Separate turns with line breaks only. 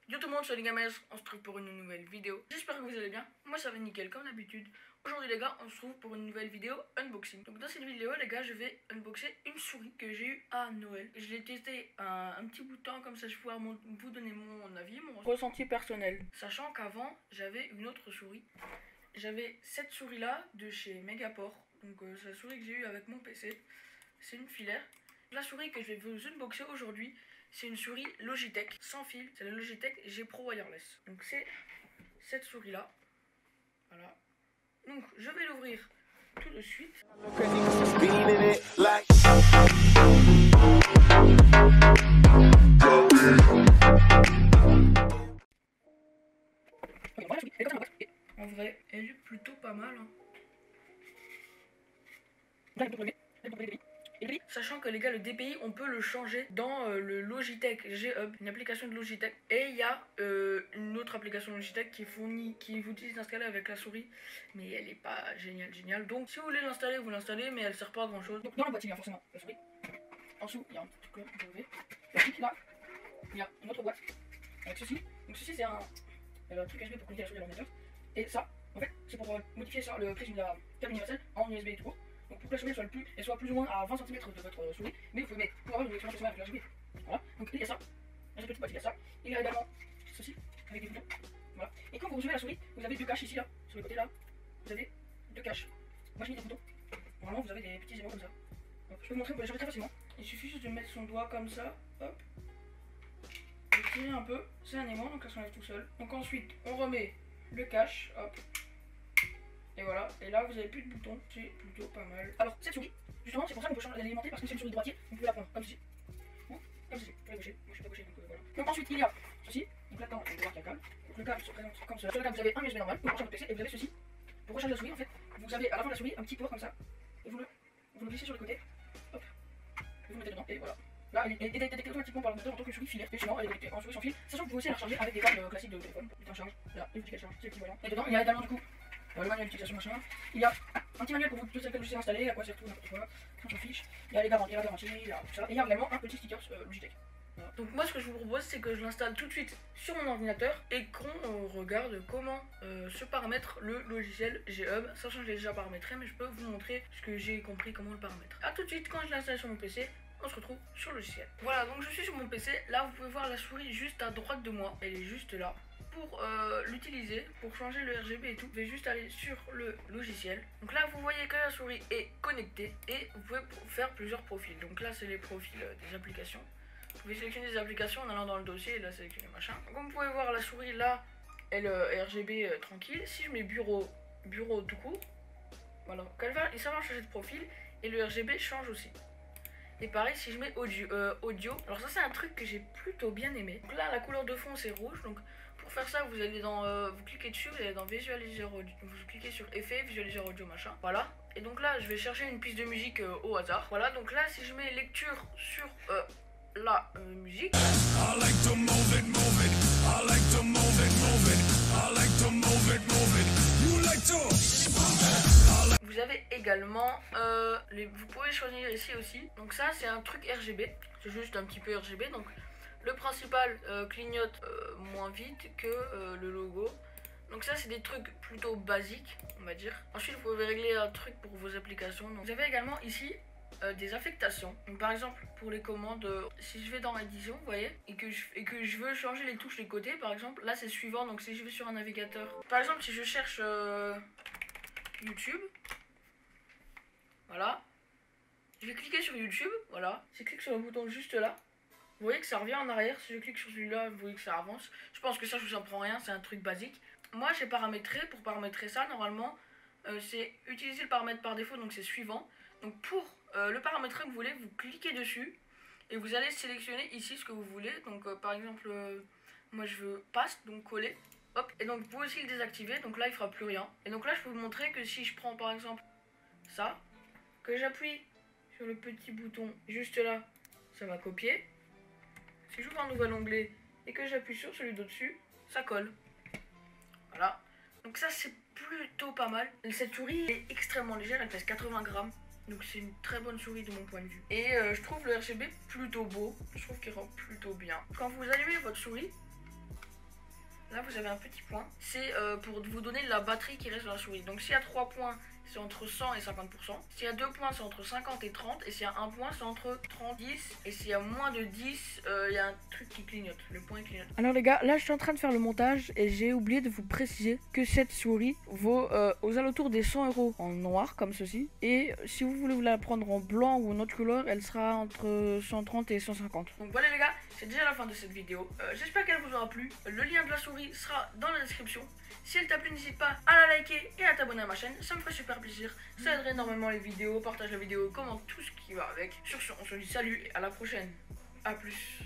Yo tout le monde, c'est les gamers, on se retrouve pour une nouvelle vidéo. J'espère que vous allez bien, moi ça va nickel comme d'habitude. Aujourd'hui les gars, on se trouve pour une nouvelle vidéo unboxing. Donc dans cette vidéo les gars, je vais unboxer une souris que j'ai eue à Noël. Je l'ai testé un petit bout de temps, comme ça je pourrais vous donner mon avis, mon ressenti personnel. Sachant qu'avant, j'avais une autre souris. J'avais cette souris là de chez Megaport. Donc c'est la souris que j'ai eue avec mon PC. C'est une filaire. La souris que je vais vous unboxer aujourd'hui, c'est une souris Logitech sans fil. C'est la Logitech G Pro Wireless. Donc c'est cette souris là. Voilà. Donc je vais l'ouvrir tout de suite. En vrai, elle est plutôt pas mal. Hein. Sachant que les gars, le DPI, on peut le changer dans le Logitech G-Hub, une application de Logitech. Et il y a une autre application Logitech qui vous dit d'installer avec la souris. Mais elle est pas géniale. Donc si vous voulez l'installer, vous l'installez, mais elle sert pas à grand chose. Donc dans la boîte, il y a forcément la souris. En dessous, il y a un petit truc là, vous pouvez lever. Là, il y a une autre boîte avec ceci. Donc ceci, c'est un truc USB pour connecter la souris à l'ordinateur. Et ça, en fait, c'est pour modifier ça, le prisme de la câble universelle en USB et tout court. Donc pour que la souris soit plus ou moins à 20 cm de votre souris, mais vous pouvez mettre pour avoir une expérience avec la RGB. Voilà, donc il y a ça, dans cette petite boîte il y a ça, il y a également ceci, avec des boutons, voilà. Et quand vous recevez la souris, vous avez deux caches ici là, sur le côté là, vous avez deux caches. Moi j'ai mis des boutons, normalement vous avez des petits éléments comme ça. Donc, je peux vous montrer, vous pouvez les changer très facilement. Il suffit juste de mettre son doigt comme ça, hop, de tirer un peu, c'est un aimant donc ça s'enlève tout seul. Donc ensuite on remet le cache, hop. Et voilà, et là vous avez plus de boutons, c'est plutôt pas mal. Alors cette souris, justement c'est pour ça qu'on peut changer l'alimenter parce que c'est une souris droitier, on peut la prendre comme ceci. Ou comme ceci, pour la gaucher, moi je suis pas gaucher donc voilà. Donc ensuite il y a ceci, donc là-dedans on peut voir qu'il y a le câble. Donc le câble se présente comme cela. Sur le câble vous avez un USB normal pour recharger votre PC et vous avez ceci. Pour recharger la souris en fait, vous avez à l'avant de la souris un petit port comme ça. Et vous le glissez sur le côté, hop, et vous le mettez dedans, et voilà. Là, elle est détectée automatiquement par l'ordinateur en tant que souris filaire. Et sinon, elle est détectée en souris sans fil. Sachant que vous pouvez aussi la recharger avec des câbles classiques de téléphone. Il charge, là, et vous dites qu'elle charge, c'est le petit voyant. Et dedans, il y a également du coup le manuel d'utilisation machin. Il y a un petit manuel pour vous tout ce que je sais installer, à quoi sert tout, n'importe quoi. On s'en fiche. Il y a les garanties, il y a tout ça. Et il y a vraiment un petit sticker Logitech. Voilà. Donc moi ce que je vous propose c'est que je l'installe tout de suite sur mon ordinateur et qu'on regarde comment se paramètre le logiciel G-Hub, sachant que je l'ai déjà paramétré mais je peux vous montrer ce que j'ai compris comment le paramètre. A tout de suite quand je l'installe sur mon PC, on se retrouve sur le logiciel. Voilà, donc je suis sur mon PC, là vous pouvez voir la souris juste à droite de moi, elle est juste là. Pour l'utiliser, pour changer le RGB et tout, je vais juste aller sur le logiciel. Donc là vous voyez que la souris est connectée et vous pouvez faire plusieurs profils. Donc là c'est les profils des applications. Vous pouvez sélectionner des applications en allant dans le dossier et là sélectionner machin. Comme vous pouvez voir la souris là, elle est RGB tranquille. Si je mets bureau tout court, voilà, ça va changer de profil et le RGB change aussi. Et pareil si je mets audio, alors ça c'est un truc que j'ai plutôt bien aimé. Donc là la couleur de fond c'est rouge, donc pour faire ça vous allez dans, vous cliquez dessus, vous allez dans visualiser audio, vous cliquez sur effet, visualiser audio machin, voilà. Et donc là je vais chercher une piste de musique au hasard, voilà. Donc là si je mets lecture sur la musique, vous avez également vous pouvez choisir ici aussi. Donc ça c'est un truc RGB, c'est juste un petit peu RGB. Donc le principal clignote moins vite que le logo. Donc ça c'est des trucs plutôt basiques on va dire. Ensuite vous pouvez régler un truc pour vos applications. Donc vous avez également ici des affectations. Donc par exemple pour les commandes, si je vais dans édition vous voyez, et que je veux changer les touches des côtés par exemple, là c'est suivant. Donc si je vais sur un navigateur, par exemple si je cherche YouTube, voilà, je vais cliquer sur YouTube, voilà, je clique sur le bouton juste là. Vous voyez que ça revient en arrière, si je clique sur celui-là, vous voyez que ça avance. Je pense que ça, je vous apprends rien, c'est un truc basique. Moi, j'ai paramétré, pour paramétrer ça, normalement, c'est utiliser le paramètre par défaut, donc c'est suivant. Donc pour le paramétrer que vous voulez, vous cliquez dessus et vous allez sélectionner ici ce que vous voulez. Donc par exemple, moi je veux paste, donc coller. Hop, et donc vous pouvez aussi le désactiver, donc là il fera plus rien. Et donc là je peux vous montrer que si je prends par exemple ça, que j'appuie sur le petit bouton juste là, ça va copier. Si j'ouvre un nouvel onglet et que j'appuie sur celui d'au-dessus, ça colle. Voilà. Donc ça c'est plutôt pas mal. Cette souris est extrêmement légère, elle pèse 80 grammes. Donc c'est une très bonne souris de mon point de vue. Et je trouve le RGB plutôt beau. Je trouve qu'il rend plutôt bien. Quand vous allumez votre souris, là vous avez un petit point. C'est pour vous donner la batterie qui reste dans la souris. Donc s'il y a 3 points, c'est entre 100 et 50%. S'il y a 2 points, c'est entre 50 et 30. Et s'il y a 1 point, c'est entre 30 et 10. Et s'il y a moins de 10, il y a un truc qui clignote. Le point clignote. Alors les gars, là je suis en train de faire le montage et j'ai oublié de vous préciser que cette souris vaut aux alentours des 100 € en noir comme ceci. Et si vous voulez vous la prendre en blanc ou en autre couleur, elle sera entre 130 et 150. Donc voilà les gars, c'est déjà la fin de cette vidéo. J'espère qu'elle vous aura plu. Le lien de la souris sera dans la description. Si elle t'a plu, n'hésite pas à la liker et à t'abonner à ma chaîne, ça me ferait super plaisir. Ça aiderait énormément les vidéos, partage la vidéo, commente tout ce qui va avec. Sur ce, on se dit salut et à la prochaine. A plus.